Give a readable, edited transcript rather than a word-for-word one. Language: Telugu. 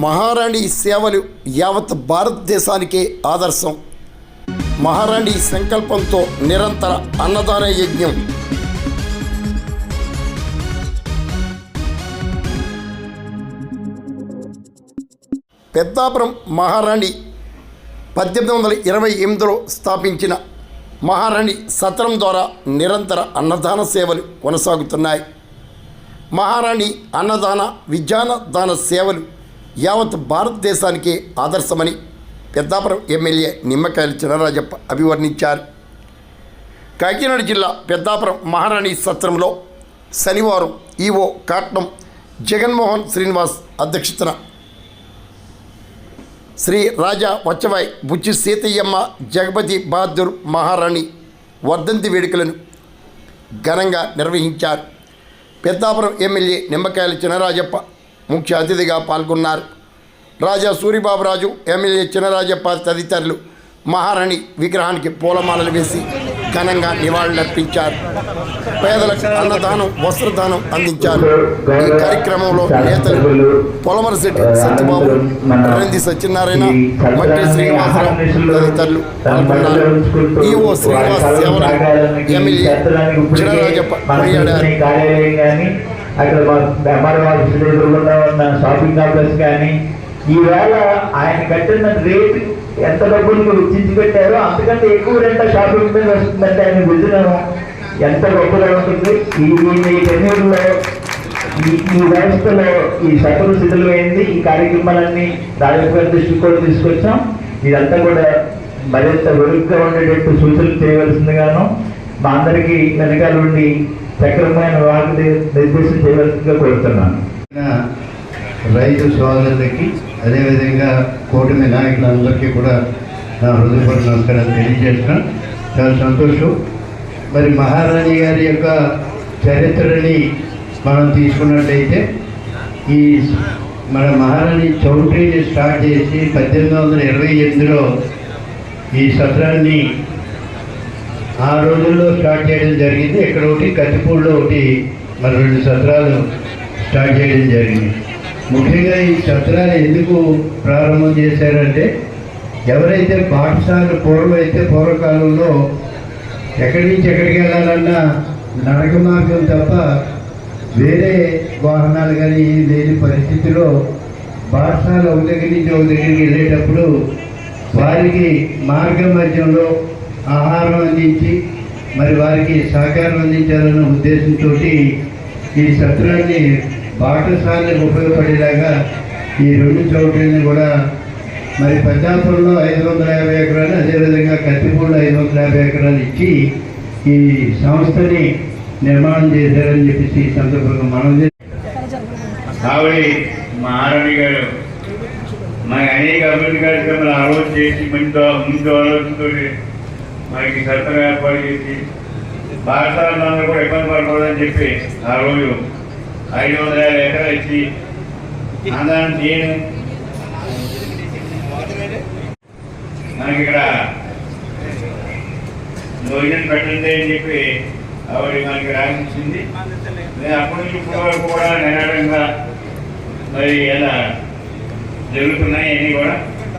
మహారాణి సేవలు యావత్ భారతదేశానికే ఆదర్శం. మహారాణి సంకల్పంతో నిరంతర అన్నదాన యజ్ఞం. పెద్దాపురం మహారాణి 1828లో స్థాపించిన మహారాణి సత్రం ద్వారా నిరంతర అన్నదాన సేవలు కొనసాగుతున్నాయి. మహారాణి అన్నదాన విజ్ఞానదాన సేవలు యావత్ భారతదేశానికే ఆదర్శమని పెద్దాపురం ఎమ్మెల్యే నిమ్మకాయల చినరాజప్ప అభివర్ణించారు. కాకినాడ జిల్లా పెద్దాపురం మహారాణి సత్రంలో శనివారం ఈవో కాట్నం జగన్మోహన్ శ్రీనివాస్ అధ్యక్షతన శ్రీ రాజా వచ్చవాయ్ బుచ్చి సీతయ్యమ్మ జగపతి బహదూర్ మహారాణి వర్ధంతి వేడుకలను ఘనంగా నిర్వహించారు. పెద్దాపురం ఎమ్మెల్యే నిమ్మకాయల చినరాజప్ప ముఖ్య అతిథిగా పాల్గొన్నారు. రాజా సూరిబాబురాజు, ఎమ్మెల్యే చినరాజప్ప తదితరులు మహారాణి విగ్రహానికి పూలమాలలు వేసి ఘనంగా నివాళులర్పించారు. పేదలకు అన్నదానం, వస్త్రదానం అందించారు. ఈ కార్యక్రమంలో నేతలు పొలమరశెట్టి సత్యబాబు, రంది సత్యనారాయణ, మట్టి శ్రీనివాసరావు తదితరులు పాల్గొన్నారు. ఈవో శ్రీనివాస్ సేవలను ఎమ్మెల్యే చినరాజప్ప కొనియాడారు. అక్కడ ఉన్న షాపింగ్ కాంప్లెక్స్ కానీ ఈవేళ ఆయన కట్టిన రేటు ఎంత డబ్బులు వెచ్చించి పెట్టారో అంతకంటే ఎక్కువ రెంట షాపింగ్ మీద వస్తుందంటే ఆయన విజయం ఎంత గొప్పగా ఉంటుంది. ఈ టెన్యూర్లో ఈ వ్యవస్థలో ఈ సకలు శిథిలమైంది. ఈ కార్యక్రమాలన్నీ రాజకీయ దృష్టికి కూడా తీసుకొచ్చాం. ఇదంతా కూడా మరింత వెలుగుగా ఉండేటట్టు సూచనలు చేయవలసిందిగాను మా అందరికీ వెనకాల నుండి సక్రమమైన వాటి నిర్దేశం చేయవలసిందిగా కోరుతున్నాను. రైతు సోదరులకి అదేవిధంగా కూటమి నాయకులందరికీ కూడా నా హృదయపూర్వక నమస్కారాలు తెలియజేస్తున్నాను. చాలా సంతోషం. మరి మహారాణి గారి యొక్క చరిత్రని మనం తీసుకున్నట్టయితే ఈ మన మహారాణి చౌట్రీని స్టార్ట్ చేసి 1828లో ఈ సత్రాన్ని ఆ రోజుల్లో స్టార్ట్ చేయడం జరిగింది. ఇక్కడ ఒకటి కత్తిపూడిలో ఒకటి మన 2 సత్రాలు స్టార్ట్ చేయడం జరిగింది. ముఖ్యంగా ఈ సత్రాలు ఎందుకు ప్రారంభం చేశారంటే ఎవరైతే పాఠశాల పూర్వకాలంలో ఎక్కడి నుంచి ఎక్కడికి వెళ్ళాలన్నా నడక మార్గం తప్ప వేరే వాహనాలు కానీ లేని పరిస్థితిలో పాఠశాల ఒక దగ్గర నుంచి ఒక దగ్గరికి వెళ్ళేటప్పుడు వారికి మార్గ మధ్యంలో ఆహారం అందించి మరి వారికి సహకారం అందించాలన్న ఉద్దేశంతో ఈ సత్రాన్ని పాఠశాలకు ఉపయోగపడేలాగా ఈ 2 చోట్లని కూడా మరి పెద్దాపురంలో 550 ఎకరాలు, అదేవిధంగా కత్తిపూడిలో 550 ఎకరాలు ఇచ్చి ఈ సంస్థని నిర్మాణం చేశారని చెప్పేసి ఈ సందర్భంగా మనం కాబట్టి మహారాణి గారు మనకి అనేక అభివృద్ధి కార్యక్రమాలు ఆ రోజు చేసి ముందు ఆలోచనతో మనకి సత్రం ఏర్పాటు చేసి పాఠశాలలో కూడా ఇబ్బంది పడకూడదని చెప్పి ఆ రోజు 550 ఎకరాలు ఇచ్చి ఆందోళన చేయడం మనకి ఇక్కడ భోజనం పెట్టండి అని చెప్పి ఆవిడ మనకి రాయించింది. నేను అప్పటి నుంచి ఇప్పటి వరకు కూడా నిరాటంగా మరి ఎలా జరుగుతున్నాయి అన్నీ కూడా